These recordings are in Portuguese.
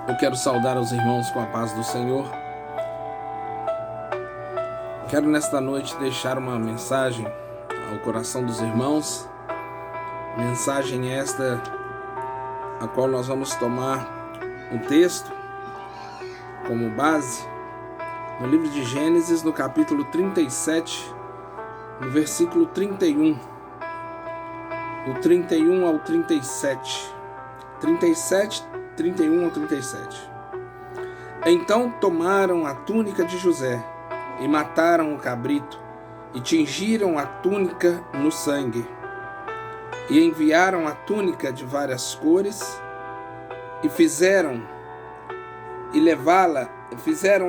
Eu quero saudar os irmãos com a paz do Senhor. Quero nesta noite deixar uma mensagem ao coração dos irmãos. Mensagem esta, a qual nós vamos tomar um texto como base, no livro de Gênesis, no capítulo 37, no versículo 31. Do 31 ao 37. 31 ao 37. Então tomaram a túnica de José e mataram o cabrito e tingiram a túnica no sangue e enviaram a túnica de várias cores e fizeram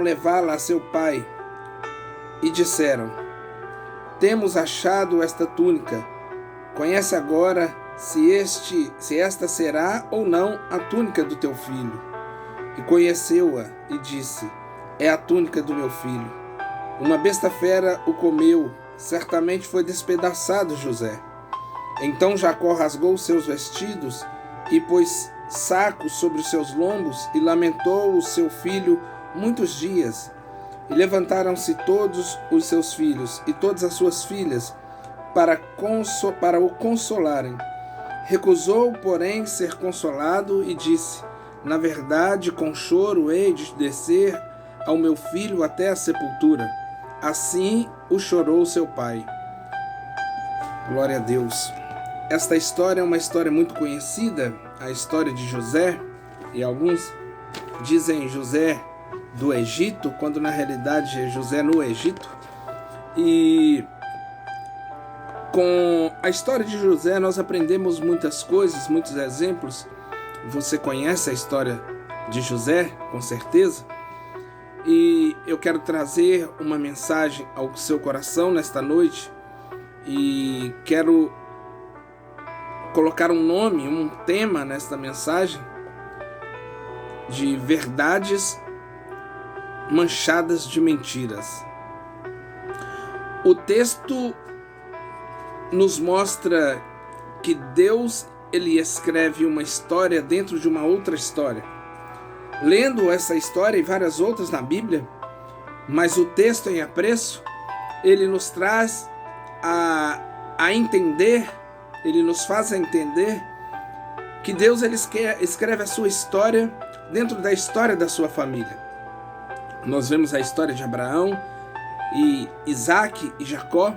levá-la a seu pai e disseram: temos achado esta túnica, conhece agora se esta será ou não a túnica do teu filho. E conheceu-a e disse: é a túnica do meu filho. Uma besta fera o comeu, certamente foi despedaçado José. Então Jacó rasgou seus vestidos e pôs sacos sobre os seus lombos e lamentou o seu filho muitos dias. E levantaram-se todos os seus filhos e todas as suas filhas para o consolarem. Recusou, porém, ser consolado e disse: na verdade, com choro hei de descer ao meu filho até a sepultura. Assim o chorou seu pai. Glória a Deus. Esta história é uma história muito conhecida, a história de José, e alguns dizem José do Egito, quando na realidade é José no Egito. E com a história de José nós aprendemos muitas coisas, muitos exemplos. Você conhece a história de José, com certeza. E eu quero trazer uma mensagem ao seu coração nesta noite. E quero colocar um nome, um tema nesta mensagem, de verdades manchadas de mentiras. O texto nos mostra que Deus, ele escreve uma história dentro de uma outra história. Lendo essa história e várias outras na Bíblia, mas o texto em apreço, ele nos traz a entender, ele nos faz entender que Deus, ele escreve a sua história dentro da história da sua família. Nós vemos a história de Abraão e Isaac e Jacó,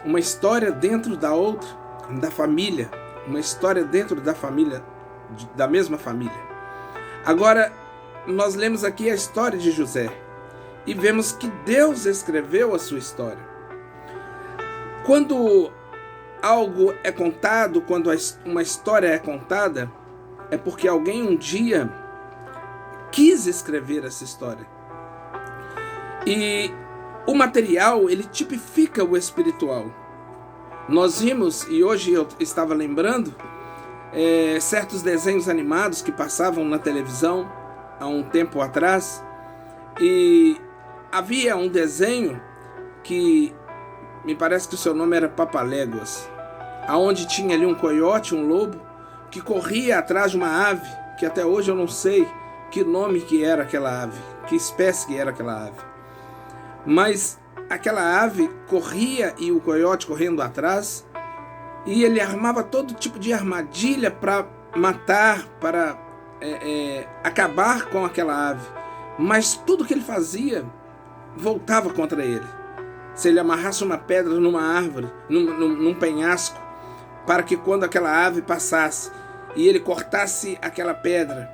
uma história dentro da outra, da família, uma história dentro da família, da mesma família. Agora, nós lemos aqui a história de José e vemos que Deus escreveu a sua história. Quando algo é contado, quando uma história é contada, é porque alguém um dia quis escrever essa história. E o material, ele tipifica o espiritual. Nós vimos, e hoje eu estava lembrando, certos desenhos animados que passavam na televisão há um tempo atrás, e havia um desenho que me parece que o seu nome era Papaléguas, aonde tinha ali um coiote, um lobo, que corria atrás de uma ave, que até hoje eu não sei que nome que era aquela ave, que espécie que era aquela ave. Mas aquela ave corria e o coiote correndo atrás, e ele armava todo tipo de armadilha para matar, para acabar com aquela ave. Mas tudo que ele fazia voltava contra ele. Se ele amarrasse uma pedra numa árvore, num penhasco, para que quando aquela ave passasse e ele cortasse aquela pedra,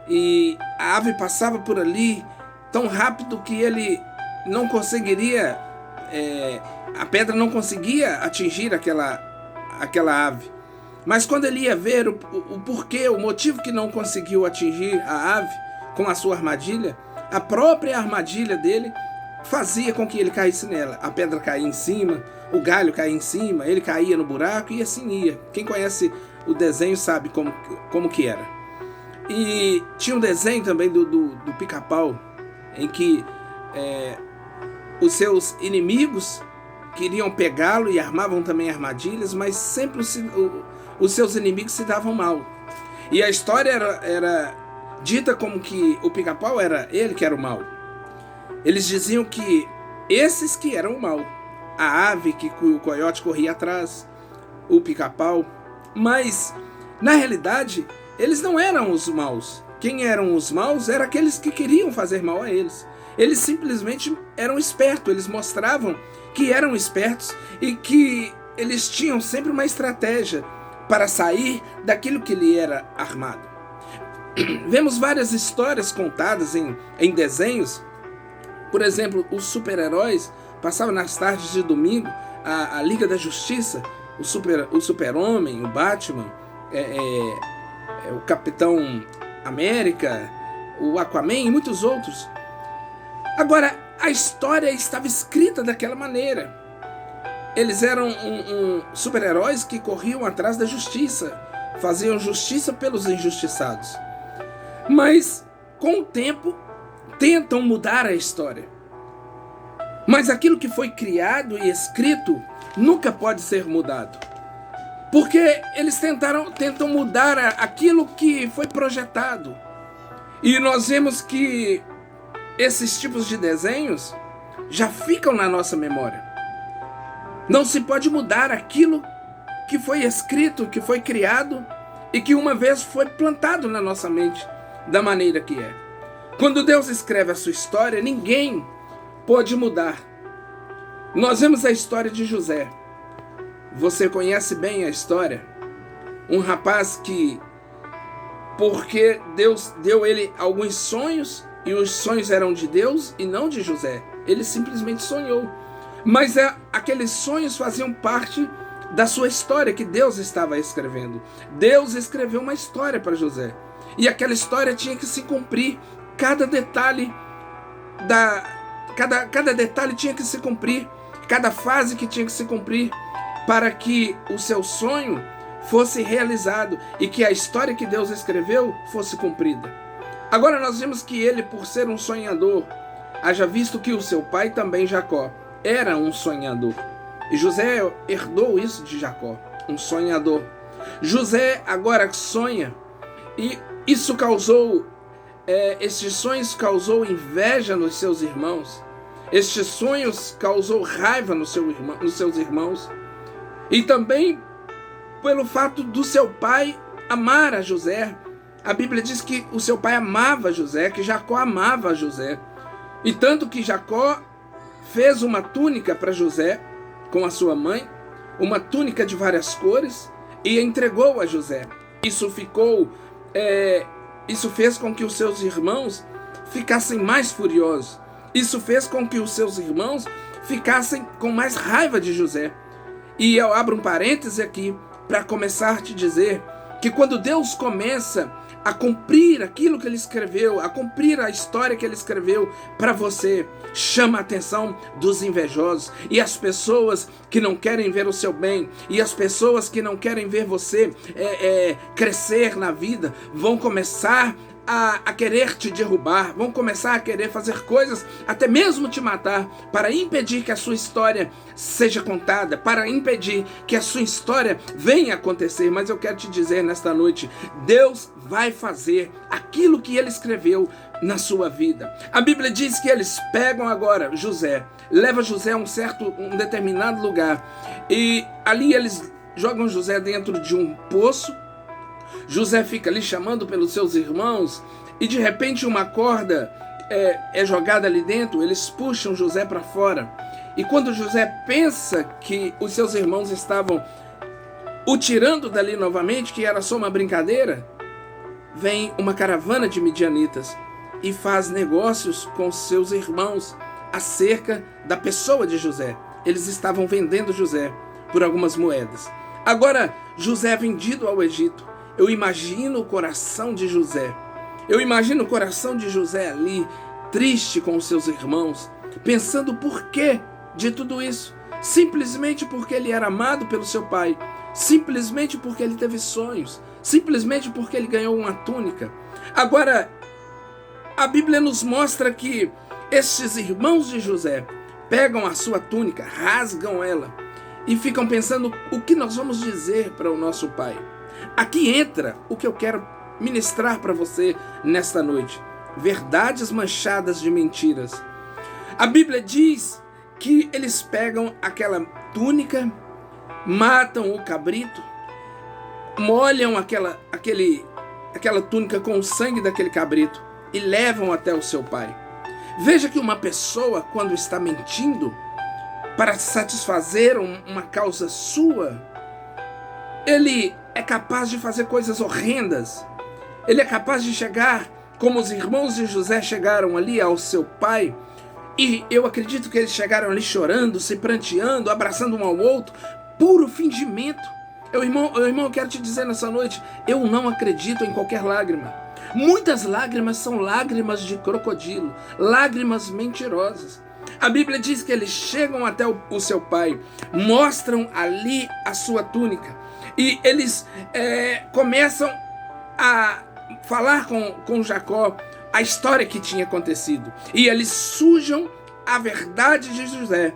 e a ave passava por ali tão rápido que ele não conseguiria, a pedra não conseguia atingir aquela ave. Mas quando ele ia ver o porquê, o motivo que não conseguiu atingir a ave com a sua armadilha, a própria armadilha dele fazia com que ele caísse nela. A pedra caía em cima, o galho caía em cima, ele caía no buraco e assim ia. Quem conhece o desenho sabe como que era. E tinha um desenho também do Pica-Pau, em que os seus inimigos queriam pegá-lo e armavam também armadilhas, mas sempre os seus inimigos se davam mal. E a história era dita como que o Pica-Pau era ele que era o mal. Eles diziam que esses que eram o mal, a ave que o coiote corria atrás, o Pica-Pau, mas na realidade eles não eram os maus. Quem eram os maus eram aqueles que queriam fazer mal a eles. Eles simplesmente eram espertos, eles mostravam que eram espertos e que eles tinham sempre uma estratégia para sair daquilo que lhe era armado. Vemos várias histórias contadas em desenhos. Por exemplo, os super-heróis passavam nas tardes de domingo a Liga da Justiça, o Super-Homem, o Batman, o Capitão América, o Aquaman e muitos outros. Agora, a história estava escrita daquela maneira. Eles eram super-heróis que corriam atrás da justiça, faziam justiça pelos injustiçados. Mas, com o tempo, tentam mudar a história. Mas aquilo que foi criado e escrito nunca pode ser mudado. Porque eles tentam mudar aquilo que foi projetado. E nós vemos que esses tipos de desenhos já ficam na nossa memória. Não se pode mudar aquilo que foi escrito, que foi criado e que uma vez foi plantado na nossa mente da maneira que é. Quando Deus escreve a sua história, ninguém pode mudar. Nós vemos a história de José. Você conhece bem a história? Um rapaz que, porque Deus deu ele alguns sonhos, e os sonhos eram de Deus e não de José. Ele simplesmente sonhou. Mas aqueles sonhos faziam parte da sua história que Deus estava escrevendo. Deus escreveu uma história para José. E aquela história tinha que se cumprir. Cada detalhe cada detalhe tinha que se cumprir. Cada fase que tinha que se cumprir para que o seu sonho fosse realizado e que a história que Deus escreveu fosse cumprida. Agora nós vemos que ele, por ser um sonhador, haja visto que o seu pai também, Jacó, era um sonhador. E José herdou isso de Jacó, um sonhador. José agora sonha e isso causou, estes sonhos causou inveja nos seus irmãos. Estes sonhos causou raiva nos seus irmãos. E também pelo fato do seu pai amar a José. A Bíblia diz que o seu pai amava José, que Jacó amava José. E tanto que Jacó fez uma túnica para José com a sua mãe, uma túnica de várias cores, e entregou a José. Isso fez com que os seus irmãos ficassem mais furiosos. Isso fez com que os seus irmãos ficassem com mais raiva de José. E eu abro um parêntese aqui para começar a te dizer que quando Deus começa a cumprir aquilo que ele escreveu, a cumprir a história que ele escreveu para você, chama a atenção dos invejosos e as pessoas que não querem ver o seu bem e as pessoas que não querem ver você crescer na vida vão começar a querer te derrubar, vão começar a querer fazer coisas, até mesmo te matar, para impedir que a sua história seja contada, para impedir que a sua história venha acontecer. Mas eu quero te dizer nesta noite, Deus vai fazer aquilo que ele escreveu na sua vida. A Bíblia diz que eles pegam agora José, leva José a um determinado lugar, e ali eles jogam José dentro de um poço. José fica ali chamando pelos seus irmãos e de repente uma corda é jogada ali dentro, eles puxam José para fora. E quando José pensa que os seus irmãos estavam o tirando dali novamente, que era só uma brincadeira, vem uma caravana de midianitas e faz negócios com seus irmãos acerca da pessoa de José. Eles estavam vendendo José por algumas moedas. Agora, José é vendido ao Egito. Eu imagino o coração de José. Eu imagino o coração de José ali, triste com os seus irmãos, pensando o porquê de tudo isso. Simplesmente porque ele era amado pelo seu pai. Simplesmente porque ele teve sonhos. Simplesmente porque ele ganhou uma túnica. Agora, a Bíblia nos mostra que estes irmãos de José pegam a sua túnica, rasgam ela e ficam pensando o que nós vamos dizer para o nosso pai. Aqui entra o que eu quero ministrar para você nesta noite. Verdades manchadas de mentiras. A Bíblia diz que eles pegam aquela túnica, matam o cabrito, molham aquela túnica com o sangue daquele cabrito e levam até o seu pai. Veja que uma pessoa, quando está mentindo para satisfazer uma causa sua, ele é capaz de fazer coisas horrendas. Ele é capaz de chegar, como os irmãos de José chegaram ali ao seu pai, e eu acredito que eles chegaram ali chorando, se pranteando, abraçando um ao outro, puro fingimento. Irmão, eu quero te dizer nessa noite, eu não acredito em qualquer lágrima. Muitas lágrimas são lágrimas de crocodilo, lágrimas mentirosas. A Bíblia diz que eles chegam até o seu pai, mostram ali a sua túnica, e eles começam a falar com Jacó a história que tinha acontecido. E eles sujam a verdade de José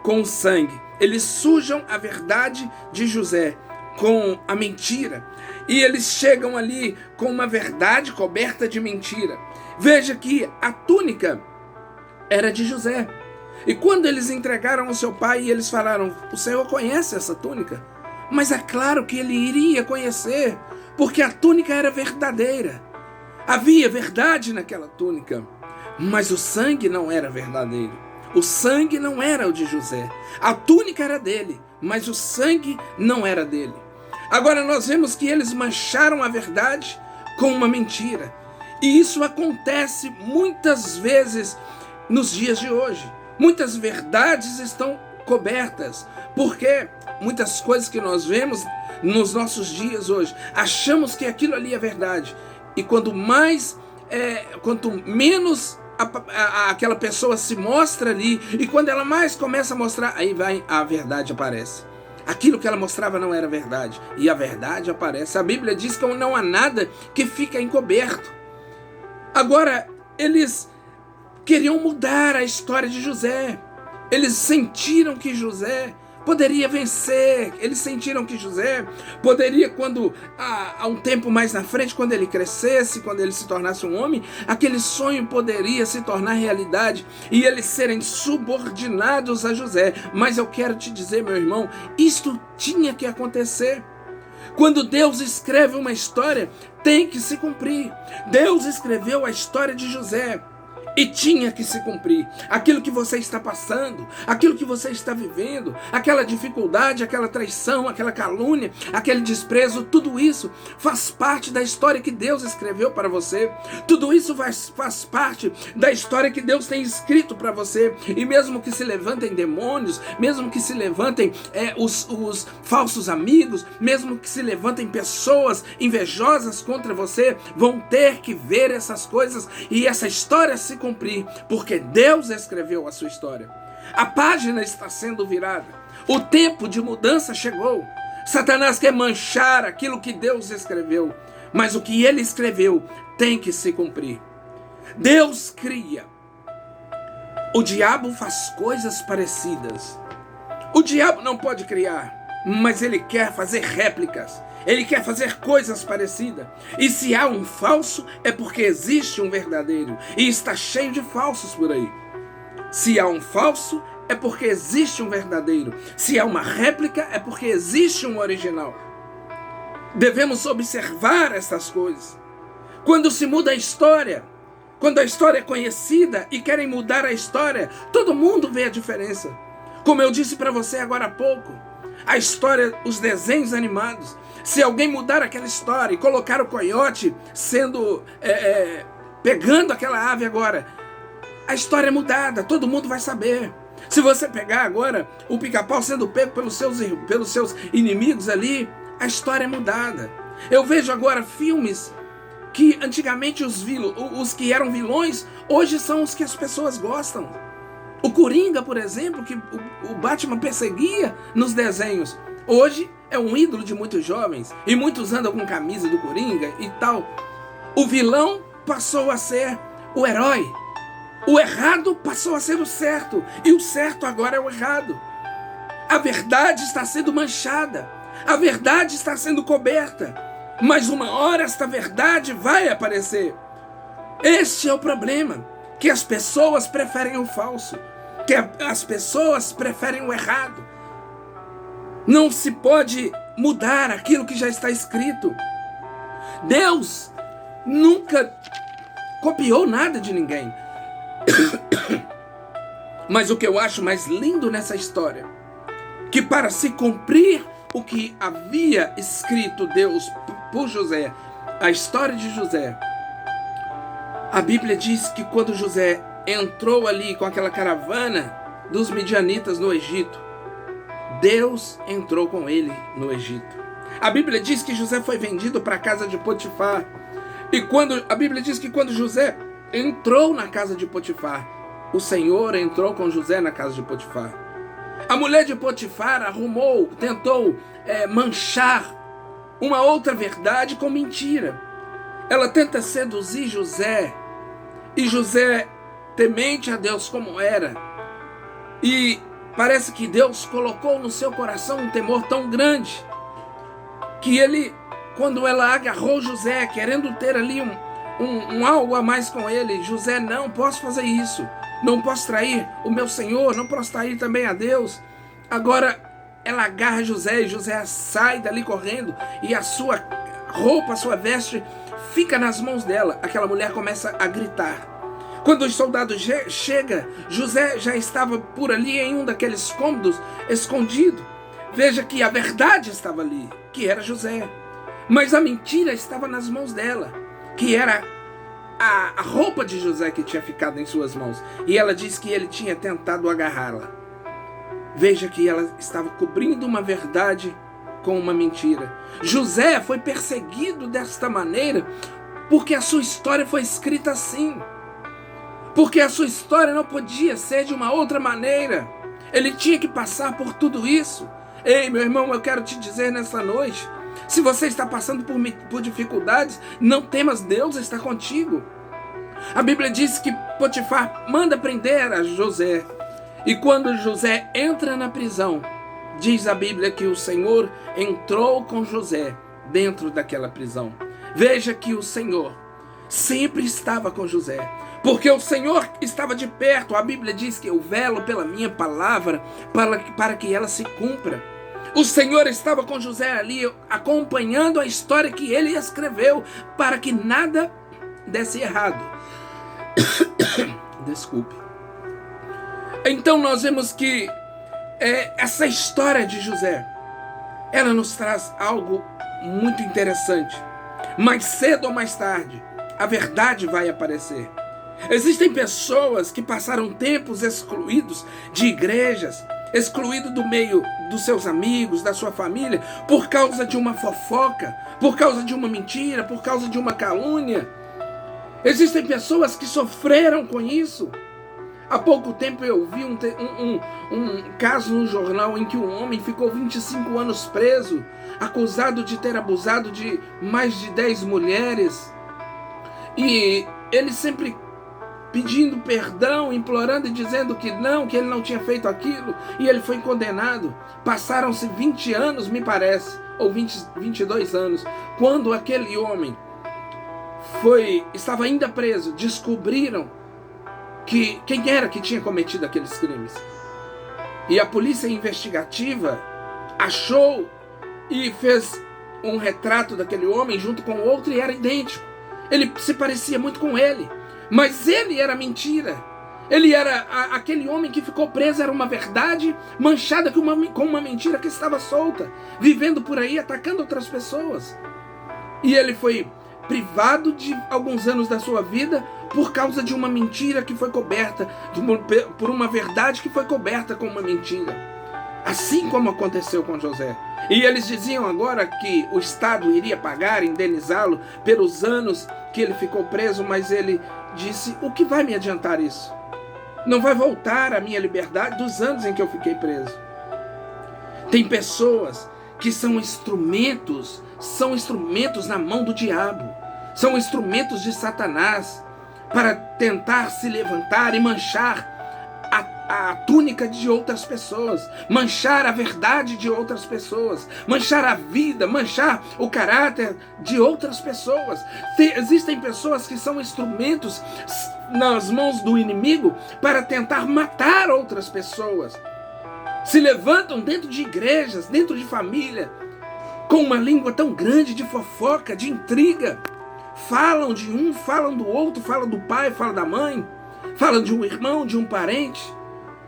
com o sangue. Eles sujam a verdade de José com a mentira. E eles chegam ali com uma verdade coberta de mentira. Veja que a túnica era de José. E quando eles entregaram ao seu pai, eles falaram: o Senhor conhece essa túnica? Mas é claro que ele iria conhecer, porque a túnica era verdadeira. Havia verdade naquela túnica, mas o sangue não era verdadeiro. O sangue não era o de José. A túnica era dele, mas o sangue não era dele. Agora nós vemos que eles mancharam a verdade com uma mentira. E isso acontece muitas vezes nos dias de hoje. Muitas verdades estão cobertas, porque muitas coisas que nós vemos nos nossos dias hoje, achamos que aquilo ali é verdade. E quanto menos aquela pessoa se mostra ali, e quando ela mais começa a mostrar, aí a verdade aparece. Aquilo que ela mostrava não era verdade, e a verdade aparece. A Bíblia diz que não há nada que fica encoberto. Agora, eles queriam mudar a história de José. Eles sentiram que José poderia vencer. Eles sentiram que José poderia, quando há um tempo mais na frente, quando ele crescesse, quando ele se tornasse um homem, aquele sonho poderia se tornar realidade e eles serem subordinados a José. Mas eu quero te dizer, meu irmão, isto tinha que acontecer. Quando Deus escreve uma história, tem que se cumprir. Deus escreveu a história de José e tinha que se cumprir. Aquilo que você está passando, aquilo que você está vivendo, aquela dificuldade, aquela traição, aquela calúnia, aquele desprezo, tudo isso faz parte da história que Deus escreveu para você. Tudo isso faz parte da história que Deus tem escrito para você. E mesmo que se levantem demônios, mesmo que se levantem os falsos amigos, mesmo que se levantem pessoas invejosas contra você, vão ter que ver essas coisas e essa história se cumprir, porque Deus escreveu a sua história. A página está sendo virada. O tempo de mudança chegou. Satanás quer manchar aquilo que Deus escreveu, mas o que ele escreveu tem que se cumprir. Deus cria. O diabo faz coisas parecidas. O diabo não pode criar, mas ele quer fazer réplicas. Ele quer fazer coisas parecidas. E se há um falso, é porque existe um verdadeiro. E está cheio de falsos por aí. Se há um falso, é porque existe um verdadeiro. Se há uma réplica, é porque existe um original. Devemos observar essas coisas. Quando se muda a história, quando a história é conhecida e querem mudar a história, todo mundo vê a diferença. Como eu disse para você agora há pouco, a história, os desenhos animados. Se alguém mudar aquela história e colocar o coiote pegando aquela ave agora, a história é mudada, todo mundo vai saber. Se você pegar agora o pica-pau sendo pego pelos seus inimigos ali, a história é mudada. Eu vejo agora filmes que antigamente os que eram vilões, hoje são os que as pessoas gostam. O Coringa, por exemplo, que o Batman perseguia nos desenhos, hoje é um ídolo de muitos jovens, e muitos andam com camisa do Coringa e tal. O vilão passou a ser o herói. O errado passou a ser o certo, e o certo agora é o errado. A verdade está sendo manchada, a verdade está sendo coberta. Mas uma hora esta verdade vai aparecer. Este é o problema, que as pessoas preferem o falso, que as pessoas preferem o errado. Não se pode mudar aquilo que já está escrito. Deus nunca copiou nada de ninguém. Mas o que eu acho mais lindo nessa história, que para se cumprir o que havia escrito Deus por José, a história de José, a Bíblia diz que quando José entrou ali com aquela caravana dos midianitas no Egito, Deus entrou com ele no Egito. A Bíblia diz que José foi vendido para a casa de Potifar. E a Bíblia diz que quando José entrou na casa de Potifar, o Senhor entrou com José na casa de Potifar. A mulher de Potifar tentou manchar uma outra verdade com mentira. Ela tenta seduzir José. E José, temente a Deus como era, e parece que Deus colocou no seu coração um temor tão grande, que ele, quando ela agarrou José, querendo ter ali um algo a mais com ele, José, não posso fazer isso, não posso trair o meu Senhor, não posso trair também a Deus. Agora ela agarra José, e José sai dali correndo, e a sua roupa, a sua veste fica nas mãos dela. Aquela mulher começa a gritar. Quando os soldados chegam, José já estava por ali em um daqueles cômodos, escondido. Veja que a verdade estava ali, que era José. Mas a mentira estava nas mãos dela, que era a roupa de José que tinha ficado em suas mãos. E ela diz que ele tinha tentado agarrá-la. Veja que ela estava cobrindo uma verdade com uma mentira. José foi perseguido desta maneira porque a sua história foi escrita assim. Porque a sua história não podia ser de uma outra maneira. Ele tinha que passar por tudo isso. Ei, meu irmão, eu quero te dizer nessa noite, se você está passando por dificuldades, não temas, Deus está contigo. A Bíblia diz que Potifar manda prender a José. E quando José entra na prisão, diz a Bíblia que o Senhor entrou com José dentro daquela prisão. Veja que o Senhor sempre estava com José, porque o Senhor estava de perto. A Bíblia diz que eu velo pela minha palavra para que ela se cumpra. O Senhor estava com José ali, acompanhando a história que ele escreveu, para que nada desse errado. Desculpe. Então nós vemos que essa história de José, ela nos traz algo muito interessante. Mais cedo ou mais tarde, a verdade vai aparecer. Existem pessoas que passaram tempos excluídos de igrejas, excluídos do meio dos seus amigos, da sua família, por causa de uma fofoca, por causa de uma mentira, por causa de uma calúnia. Existem pessoas que sofreram com isso. Há pouco tempo eu vi um caso no jornal em que um homem ficou 25 anos preso, acusado de ter abusado de mais de 10 mulheres. E ele sempre pedindo perdão, implorando e dizendo que ele não tinha feito aquilo. E ele foi condenado. Passaram-se 20 anos, me parece, ou 22 anos, quando aquele homem estava ainda preso, descobriram quem era que tinha cometido aqueles crimes. E a polícia investigativa achou e fez um retrato daquele homem junto com outro e era idêntico. Ele se parecia muito com ele, mas ele era mentira. Ele era aquele homem que ficou preso, era uma verdade manchada com uma mentira que estava solta, vivendo por aí, atacando outras pessoas. E ele foi privado de alguns anos da sua vida por causa de uma mentira que foi coberta, por uma verdade que foi coberta com uma mentira. Assim como aconteceu com José. E eles diziam agora que o Estado iria pagar, indenizá-lo pelos anos que ele ficou preso, mas ele disse: o que vai me adiantar isso? Não vai voltar a minha liberdade dos anos em que eu fiquei preso. Tem pessoas que são instrumentos na mão do diabo, são instrumentos de Satanás para tentar se levantar e manchar a a túnica de outras pessoas, manchar a verdade de outras pessoas, manchar a vida, manchar o caráter de outras pessoas. Existem pessoas que são instrumentos nas mãos do inimigo para tentar matar outras pessoas. Se levantam dentro de igrejas, dentro de família, com uma língua tão grande de fofoca, de intriga. Falam de um, falam do outro, falam do pai, falam da mãe, falam de um irmão, de um parente.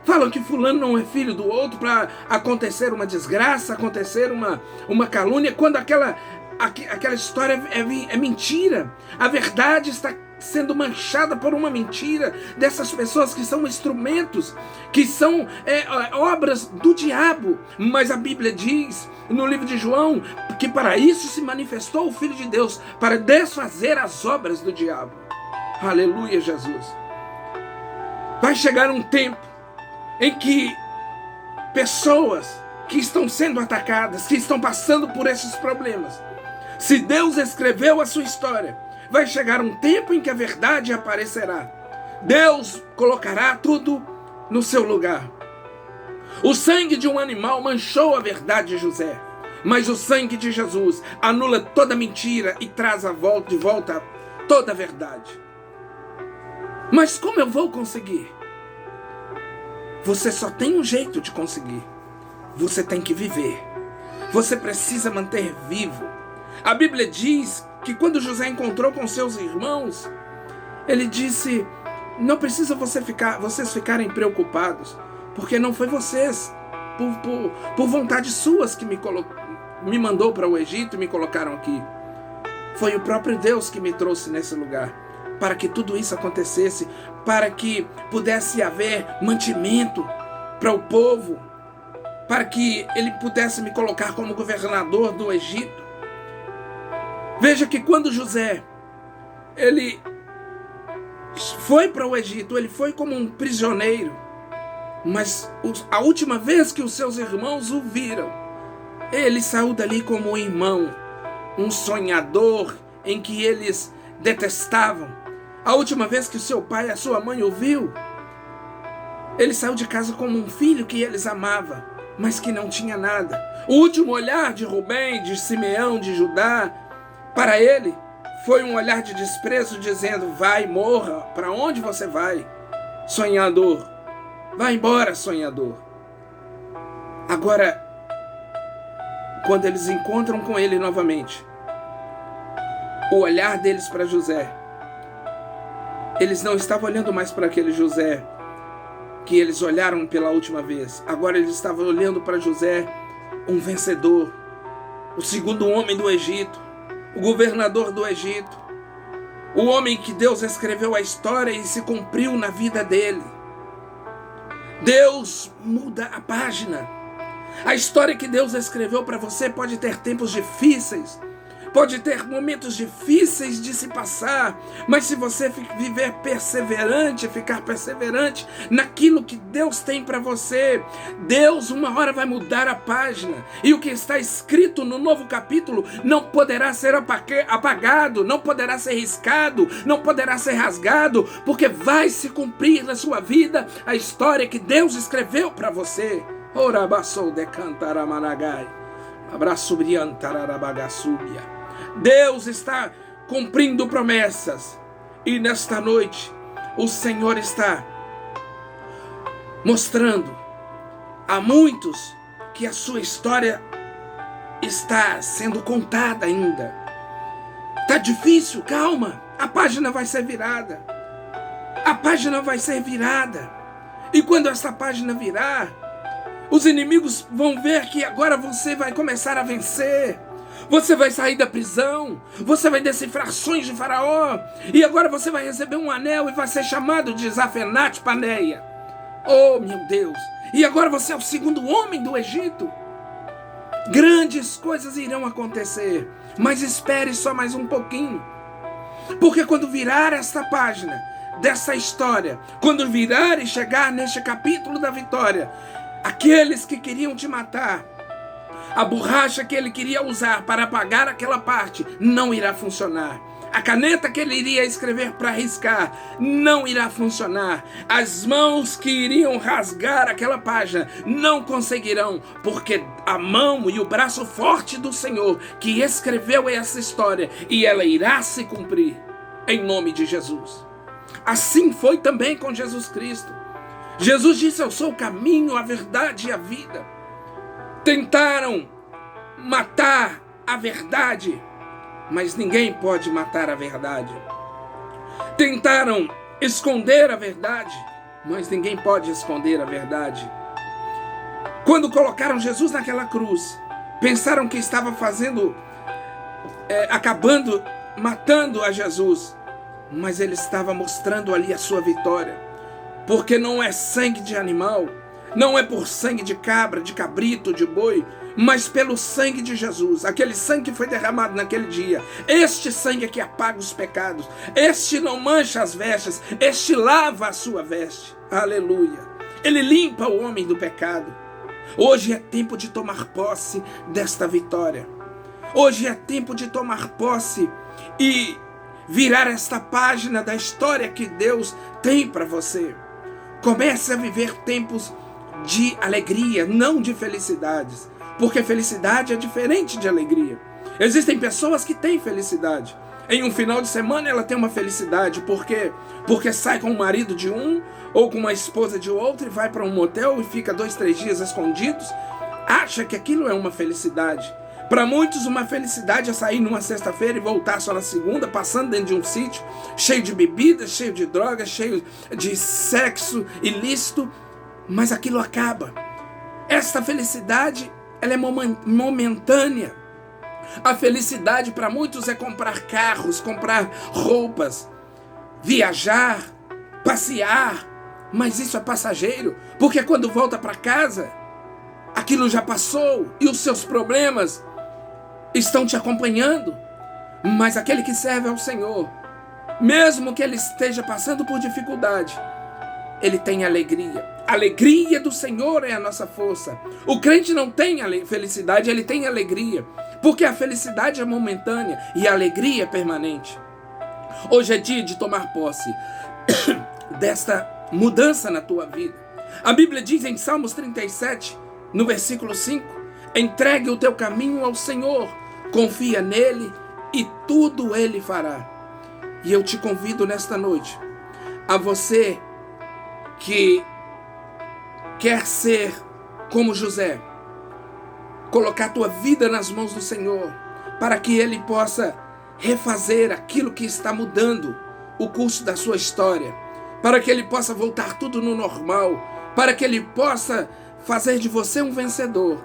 Falam que fulano não é filho do outro para acontecer uma desgraça, acontecer uma calúnia, quando aquela história é mentira. A verdade está sendo manchada por uma mentira dessas pessoas que são instrumentos, que são obras do diabo. Mas a Bíblia diz no livro de João que para isso se manifestou o Filho de Deus, para desfazer as obras do diabo. Aleluia, Jesus. Vai chegar um tempo em que pessoas que estão sendo atacadas, que estão passando por esses problemas, se Deus escreveu a sua história, vai chegar um tempo em que a verdade aparecerá. Deus colocará tudo no seu lugar. O sangue de um animal manchou a verdade de José, mas o sangue de Jesus anula toda mentira e traz de volta toda a verdade. Mas como eu vou conseguir? Você só tem um jeito de conseguir. Você tem que viver. Você precisa manter vivo. A Bíblia diz que quando José encontrou com seus irmãos, ele disse: não precisa vocês ficarem preocupados, porque não foi vocês, por vontade suas, que me mandou para o Egito e me colocaram aqui. Foi o próprio Deus que me trouxe nesse lugar, para que tudo isso acontecesse, para que pudesse haver mantimento para o povo, para que ele pudesse me colocar como governador do Egito. Veja que quando José, ele foi para o Egito, ele foi como um prisioneiro, mas a última vez que os seus irmãos o viram, ele saiu dali como um irmão, um sonhador em que eles detestavam. A última vez que o seu pai e a sua mãe o viu, ele saiu de casa como um filho que eles amavam, mas que não tinha nada. O último olhar de Rubem, de Simeão, de Judá, para ele, foi um olhar de desprezo, dizendo: vai, morra, para onde você vai, sonhador? Vai embora, sonhador. Agora, quando eles encontram com ele novamente, o olhar deles para José, eles não estavam olhando mais para aquele José que eles olharam pela última vez. Agora eles estavam olhando para José, um vencedor, o segundo homem do Egito, o governador do Egito, o homem que Deus escreveu a história e se cumpriu na vida dele. Deus muda a página. A história que Deus escreveu para você pode ter tempos difíceis, pode ter momentos difíceis de se passar, mas se você viver perseverante, ficar perseverante naquilo que Deus tem para você, Deus uma hora vai mudar a página, e o que está escrito no novo capítulo não poderá ser apagado, não poderá ser riscado, não poderá ser rasgado, porque vai se cumprir na sua vida a história que Deus escreveu para você. Orabassou de cantaramanagai, abraço briantarabagassúbia. Deus está cumprindo promessas, e nesta noite o Senhor está mostrando a muitos que a sua história está sendo contada ainda. Tá difícil? Calma, a página vai ser virada. A página vai ser virada. E quando essa página virar, os inimigos vão ver que agora você vai começar a vencer. Você vai sair da prisão, você vai decifrar sonhos de Faraó, e agora você vai receber um anel e vai ser chamado de Zafenate Paneia. Oh, meu Deus! E agora você é o segundo homem do Egito. Grandes coisas irão acontecer, mas espere só mais um pouquinho. Porque quando virar esta página dessa história, quando virar e chegar neste capítulo da vitória, aqueles que queriam te matar, a borracha que ele queria usar para apagar aquela parte não irá funcionar. A caneta que ele iria escrever para riscar não irá funcionar. As mãos que iriam rasgar aquela página não conseguirão, porque a mão e o braço forte do Senhor que escreveu essa história, e ela irá se cumprir em nome de Jesus. Assim foi também com Jesus Cristo. Jesus disse: eu sou o caminho, a verdade e a vida. Tentaram matar a verdade, mas ninguém pode matar a verdade. Tentaram esconder a verdade, mas ninguém pode esconder a verdade. Quando colocaram Jesus naquela cruz, pensaram que estava matando a Jesus, mas ele estava mostrando ali a sua vitória, porque não é sangue de animal, não é por sangue de cabra, de cabrito, de boi, mas pelo sangue de Jesus, aquele sangue que foi derramado naquele dia. Este sangue é que apaga os pecados, este não mancha as vestes, este lava a sua veste. Aleluia! Ele limpa o homem do pecado. Hoje é tempo de tomar posse desta vitória. Hoje é tempo de tomar posse e virar esta página da história que Deus tem para você. Comece a viver tempos de alegria, não de felicidades, porque felicidade é diferente de alegria. Existem pessoas que têm felicidade. Em um final de semana ela tem uma felicidade, porque sai com o marido de um ou com uma esposa de outro e vai para um motel e fica 2, 3 dias escondidos, acha que aquilo é uma felicidade. Para muitos, uma felicidade é sair numa sexta-feira e voltar só na segunda, passando dentro de um sítio cheio de bebidas, cheio de drogas, cheio de sexo ilícito, mas aquilo acaba. Esta felicidade, ela é momentânea. A felicidade para muitos é comprar carros, comprar roupas, viajar, passear, mas isso é passageiro, porque quando volta para casa, aquilo já passou e os seus problemas estão te acompanhando. Mas aquele que serve ao Senhor, mesmo que ele esteja passando por dificuldade, ele tem alegria. A alegria do Senhor é a nossa força. O crente não tem felicidade, ele tem alegria, porque a felicidade é momentânea e a alegria é permanente. Hoje é dia de tomar posse desta mudança na tua vida. A Bíblia diz em Salmos 37, no versículo 5, entregue o teu caminho ao Senhor, confia nele e tudo ele fará. E eu te convido nesta noite, a você que quer ser como José, colocar a tua vida nas mãos do Senhor, para que ele possa refazer aquilo que está mudando o curso da sua história, para que ele possa voltar tudo no normal, para que ele possa fazer de você um vencedor.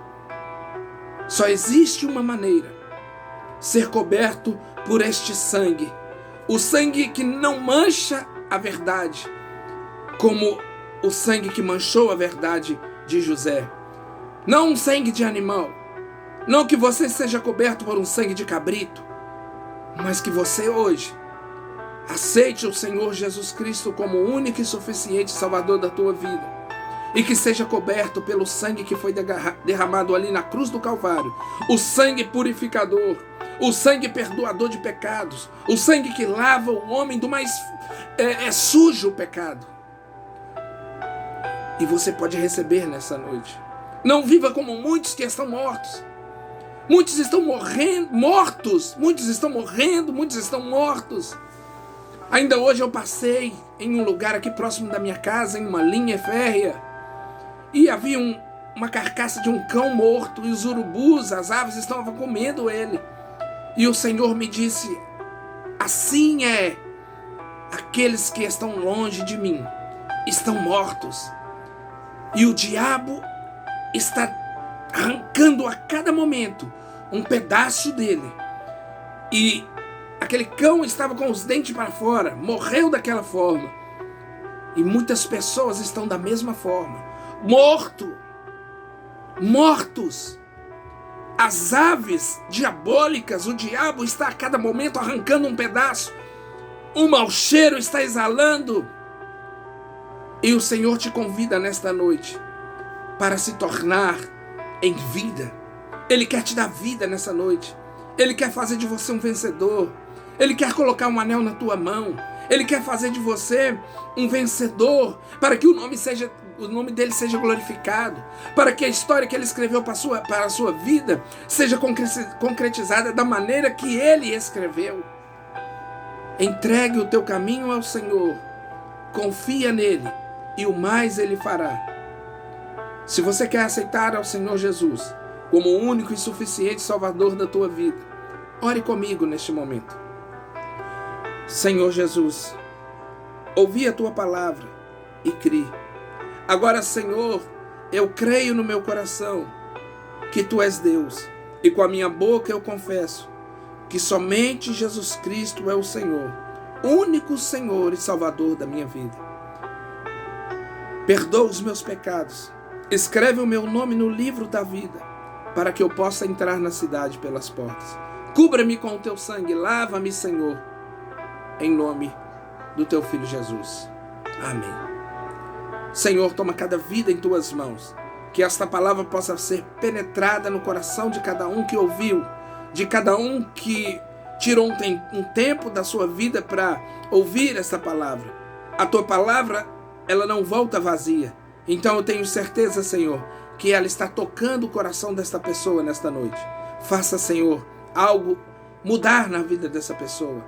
Só existe uma maneira: ser coberto por este sangue, o sangue que não mancha a verdade, como o sangue que manchou a verdade de José. Não um sangue de animal, não que você seja coberto por um sangue de cabrito, mas que você hoje aceite o Senhor Jesus Cristo como o único e suficiente Salvador da tua vida, e que seja coberto pelo sangue que foi derramado ali na cruz do Calvário, o sangue purificador, o sangue perdoador de pecados, o sangue que lava o homem do mais sujo pecado. E você pode receber nessa noite. Não viva como muitos que estão mortos. Muitos estão mortos. Muitos estão mortos. Ainda hoje eu passei em um lugar aqui próximo da minha casa, em uma linha férrea, e havia uma carcaça de um cão morto, e os urubus, as aves estavam comendo ele. E o Senhor me disse: assim é, aqueles que estão longe de mim estão mortos, e o diabo está arrancando a cada momento um pedaço dele. E aquele cão estava com os dentes para fora, morreu daquela forma. E muitas pessoas estão da mesma forma, mortos. As aves diabólicas, o diabo está a cada momento arrancando um pedaço. O mau cheiro está exalando. E o Senhor te convida nesta noite para se tornar em vida. Ele quer te dar vida nessa noite. Ele quer fazer de você um vencedor. Ele quer colocar um anel na tua mão. Ele quer fazer de você um vencedor, para que o nome dele seja glorificado, para que a história que ele escreveu para a sua vida seja concretizada da maneira que ele escreveu. Entregue o teu caminho ao Senhor, confia nele e o mais ele fará. Se você quer aceitar ao Senhor Jesus como o único e suficiente Salvador da tua vida, ore comigo neste momento. Senhor Jesus, ouvi a tua palavra e criei. Agora, Senhor, eu creio no meu coração que tu és Deus, e com a minha boca eu confesso que somente Jesus Cristo é o Senhor, único Senhor e Salvador da minha vida. Perdoa os meus pecados, escreve o meu nome no livro da vida, para que eu possa entrar na cidade pelas portas. Cubra-me com o teu sangue, lava-me, Senhor, em nome do teu Filho Jesus. Amém. Senhor, toma cada vida em tuas mãos, que esta palavra possa ser penetrada no coração de cada um que ouviu, de cada um que tirou um tempo da sua vida para ouvir esta palavra. A tua palavra, ela não volta vazia. Então eu tenho certeza, Senhor, que ela está tocando o coração desta pessoa nesta noite. Faça, Senhor, algo mudar na vida dessa pessoa.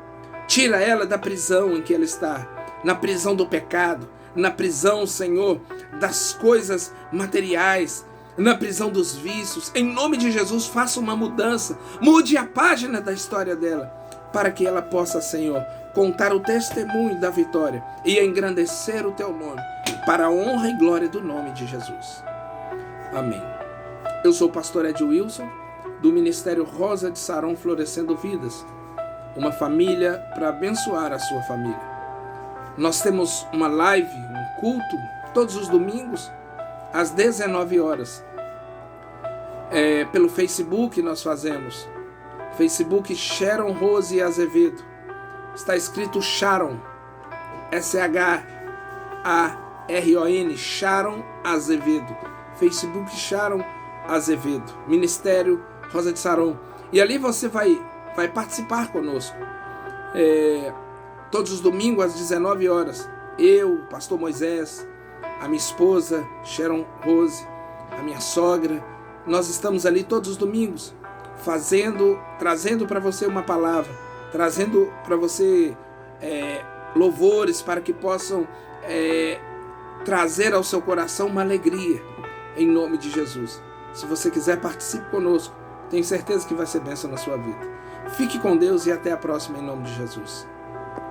Tira ela da prisão em que ela está, na prisão do pecado, na prisão, Senhor, das coisas materiais, na prisão dos vícios. Em nome de Jesus, faça uma mudança. Mude a página da história dela, para que ela possa, Senhor, contar o testemunho da vitória e engrandecer o teu nome, para a honra e glória do nome de Jesus. Amém. Eu sou o pastor Ed Wilson, do Ministério Rosa de Saron Florescendo Vidas, uma família para abençoar a sua família. Nós temos uma live, um culto, todos os domingos, às 19 horas. Pelo Facebook nós fazemos. Facebook Sharon Rose Azevedo. Está escrito Sharon, S-H-A-R-O-N, Sharon Azevedo. Facebook Sharon Azevedo, Ministério Rosa de Saron. E ali você vai participar conosco. Todos os domingos às 19 horas. Eu, o pastor Moisés, a minha esposa Sharon Rose, a minha sogra, nós estamos ali todos os domingos trazendo para você uma palavra, trazendo para você louvores para que possam trazer ao seu coração uma alegria, em nome de Jesus. Se você quiser, participe conosco. Tenho certeza que vai ser bênção na sua vida. Fique com Deus e até a próxima, em nome de Jesus.